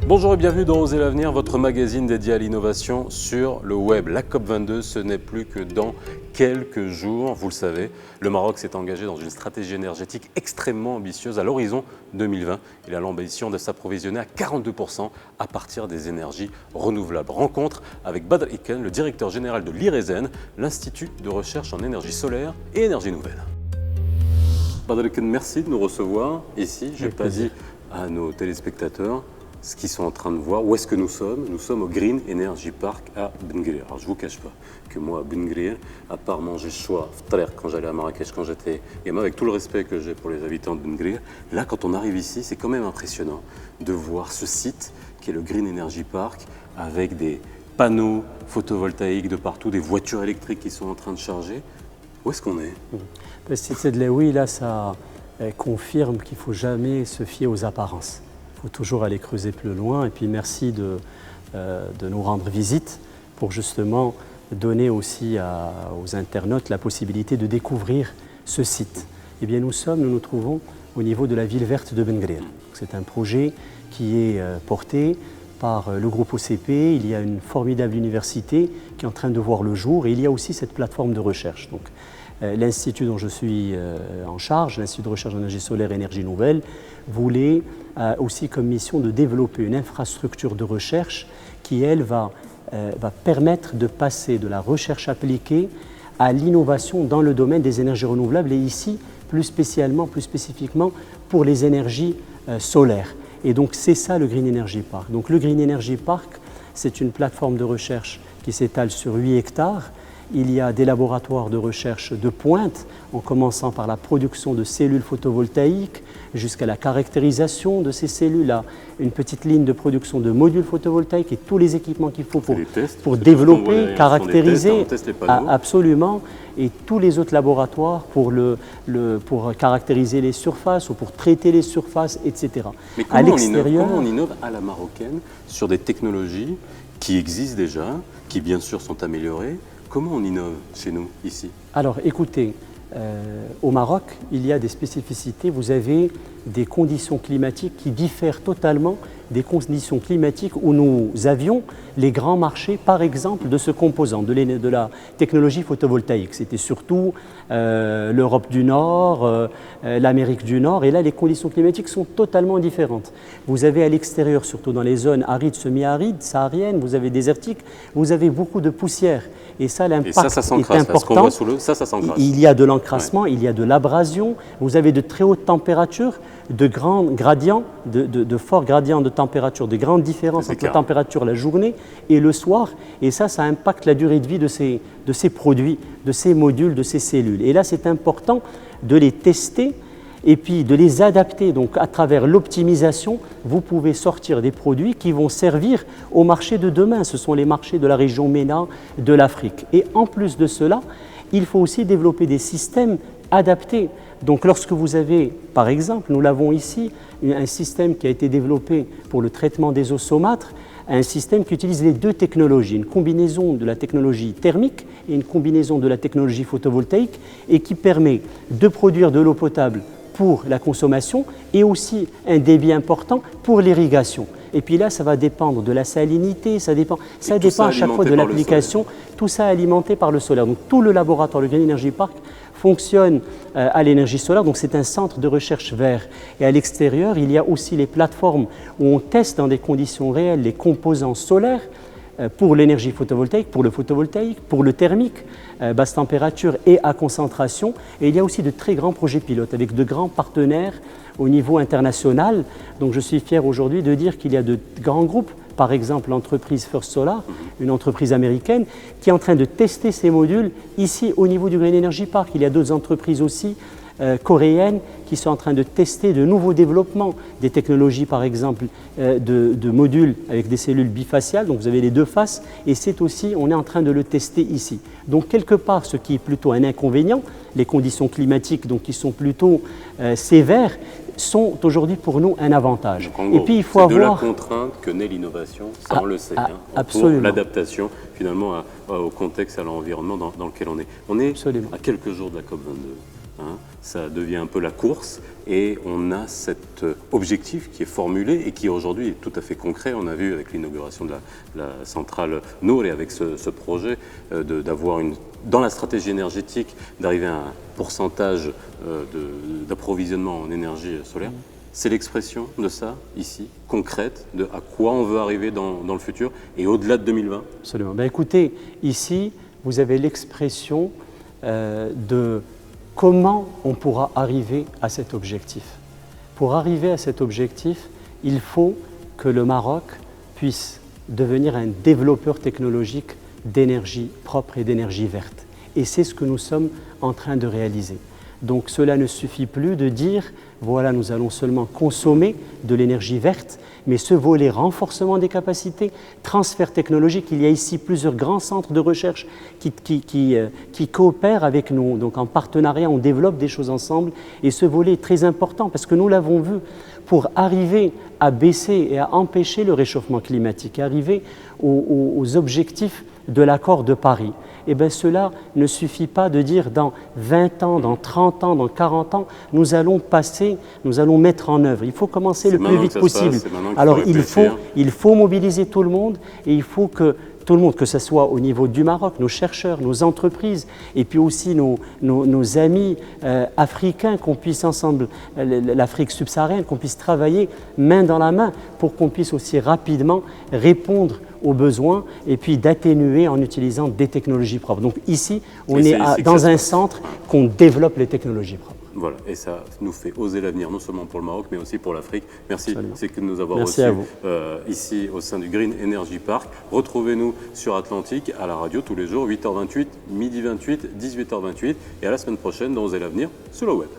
Bonjour et bienvenue dans Oser l'avenir, votre magazine dédié à l'innovation sur le web. La COP22, ce n'est plus que dans quelques jours. Vous le savez, le Maroc s'est engagé dans une stratégie énergétique extrêmement ambitieuse à l'horizon 2020. Il a l'ambition de s'approvisionner à 42% à partir des énergies renouvelables. Rencontre avec Badr Iken, le directeur général de l'IRESEN, l'Institut de recherche en énergie solaire et énergie nouvelle. Badr Iken, merci de nous recevoir ici. Je n'ai pas dit à nos téléspectateurs ce qu'ils sont en train de voir. Où est-ce que nous sommes? Nous sommes au Green Energy Park à Ben Guerir. Alors je ne vous cache pas que moi à Ben Guerir, à part manger choix, quand j'allais à Marrakech, quand j'étais gamin, avec tout le respect que j'ai pour les habitants de Ben Guerir, là quand on arrive ici, c'est quand même impressionnant de voir ce site qui est le Green Energy Park avec des panneaux photovoltaïques de partout, des voitures électriques qui sont en train de charger. Où est-ce qu'on est? Oui, là ça confirme qu'il ne faut jamais se fier aux apparences. Il faut toujours aller creuser plus loin. Et puis merci de nous rendre visite pour justement donner aussi aux internautes la possibilité de découvrir ce site. Eh bien nous nous trouvons au niveau de la ville verte de Ben Guerir. C'est un projet qui est porté par le groupe OCP. Il y a une formidable université qui est en train de voir le jour et il y a aussi cette plateforme de recherche. Donc, l'Institut dont je suis en charge, l'Institut de recherche en énergie solaire et énergie nouvelle, voulait aussi comme mission de développer une infrastructure de recherche qui, elle, va permettre de passer de la recherche appliquée à l'innovation dans le domaine des énergies renouvelables et ici, plus spécifiquement pour les énergies solaires. Et donc, c'est ça le Green Energy Park. Donc, le Green Energy Park, c'est une plateforme de recherche qui s'étale sur 8 hectares. Il y a des laboratoires de recherche de pointe, en commençant par la production de cellules photovoltaïques jusqu'à la caractérisation de ces cellules-là, une petite ligne de production de modules photovoltaïques et tous les équipements qu'il faut pour développer, caractériser, absolument, et tous les autres laboratoires pour caractériser les surfaces ou pour traiter les surfaces, etc. Mais comment on innove à la marocaine sur des technologies qui existent déjà, qui bien sûr sont améliorées? Comment on innove chez nous, ici? Alors écoutez, au Maroc, il y a des spécificités. Vous avez des conditions climatiques qui diffèrent totalement des conditions climatiques où nous avions les grands marchés, par exemple, de ce composant, de la technologie photovoltaïque. C'était surtout l'Europe du Nord, l'Amérique du Nord, et là, les conditions climatiques sont totalement différentes. Vous avez à l'extérieur, surtout dans les zones arides, semi-arides, sahariennes, vous avez désertiques, vous avez beaucoup de poussière. Et ça, l'impact est important. Ce qu'on voit sous l'eau, ça s'encrasse. Il y a de l'encrassement, il y a de l'abrasion, vous avez de très hautes températures, de grands gradients, de forts gradients de température, de grandes différences entre la température la journée et le soir. Et ça impacte la durée de vie de ces produits, de ces modules, de ces cellules. Et là, c'est important de les tester et puis de les adapter. Donc, à travers l'optimisation, vous pouvez sortir des produits qui vont servir au marché de demain. Ce sont les marchés de la région MENA, de l'Afrique. Et en plus de cela, il faut aussi développer des systèmes adaptés. Donc, lorsque vous avez, par exemple, nous l'avons ici, un système qui a été développé pour le traitement des eaux saumâtres, un système qui utilise les deux technologies, une combinaison de la technologie thermique et une combinaison de la technologie photovoltaïque et qui permet de produire de l'eau potable pour la consommation et aussi un débit important pour l'irrigation. Et puis là, ça va dépendre de la salinité, ça dépend à chaque fois de l'application, tout ça alimenté par le solaire. Donc tout le laboratoire, le Green Energy Park, fonctionne à l'énergie solaire, donc c'est un centre de recherche vert. Et à l'extérieur, il y a aussi les plateformes où on teste dans des conditions réelles les composants solaires pour l'énergie photovoltaïque, pour le thermique, basse température et à concentration. Et il y a aussi de très grands projets pilotes avec de grands partenaires au niveau international. Donc je suis fier aujourd'hui de dire qu'il y a de grands groupes, par exemple l'entreprise First Solar, une entreprise américaine, qui est en train de tester ces modules ici au niveau du Green Energy Park. Il y a d'autres entreprises aussi coréennes qui sont en train de tester de nouveaux développements, des technologies par exemple de modules avec des cellules bifaciales, donc vous avez les deux faces, et c'est aussi, on est en train de le tester ici. Donc quelque part, ce qui est plutôt un inconvénient, les conditions climatiques donc, qui sont plutôt sévères, sont aujourd'hui pour nous un avantage. Donc, en gros, et puis il faut avoir de la contrainte que naît l'innovation, ça on le sait, absolument. Pour l'adaptation finalement au contexte, à l'environnement dans lequel on est. On est absolument. À quelques jours de la COP22. hein, ça devient un peu la course et on a cet objectif qui est formulé et qui aujourd'hui est tout à fait concret. On a vu avec l'inauguration de la centrale Nour et avec ce projet d'avoir dans la stratégie énergétique d'arriver à un pourcentage d'approvisionnement en énergie solaire. C'est l'expression de ça, ici, concrète, de à quoi on veut arriver dans le futur et au-delà de 2020. Absolument. Ben écoutez, ici, vous avez l'expression de comment on pourra arriver à cet objectif. Pour arriver à cet objectif, il faut que le Maroc puisse devenir un développeur technologique d'énergie propre et d'énergie verte. Et c'est ce que nous sommes en train de réaliser. Donc cela ne suffit plus de dire, voilà, nous allons seulement consommer de l'énergie verte, mais ce volet renforcement des capacités, transfert technologique, il y a ici plusieurs grands centres de recherche qui coopèrent avec nous. Donc en partenariat, on développe des choses ensemble et ce volet est très important parce que nous l'avons vu, pour arriver à baisser et à empêcher le réchauffement climatique, arriver aux objectifs de l'accord de Paris. Eh bien, cela ne suffit pas de dire dans 20 ans, dans 30 ans, dans 40 ans, nous allons mettre en œuvre. Il faut commencer le plus vite possible. Alors, il faut mobiliser tout le monde et il faut que tout le monde, que ce soit au niveau du Maroc, nos chercheurs, nos entreprises, et puis aussi nos amis africains, qu'on puisse ensemble, l'Afrique subsaharienne, qu'on puisse travailler main dans la main pour qu'on puisse aussi rapidement répondre aux besoins et puis d'atténuer en utilisant des technologies propres. Donc ici, on est dans un centre qu'on développe les technologies propres. Voilà, et ça nous fait oser l'avenir, non seulement pour le Maroc, mais aussi pour l'Afrique. Merci de nous avoir reçus ici au sein du Green Energy Park. Retrouvez-nous sur Atlantique, à la radio, tous les jours, 8h28, midi 28, 18h28, et à la semaine prochaine dans Oser l'avenir sur le web.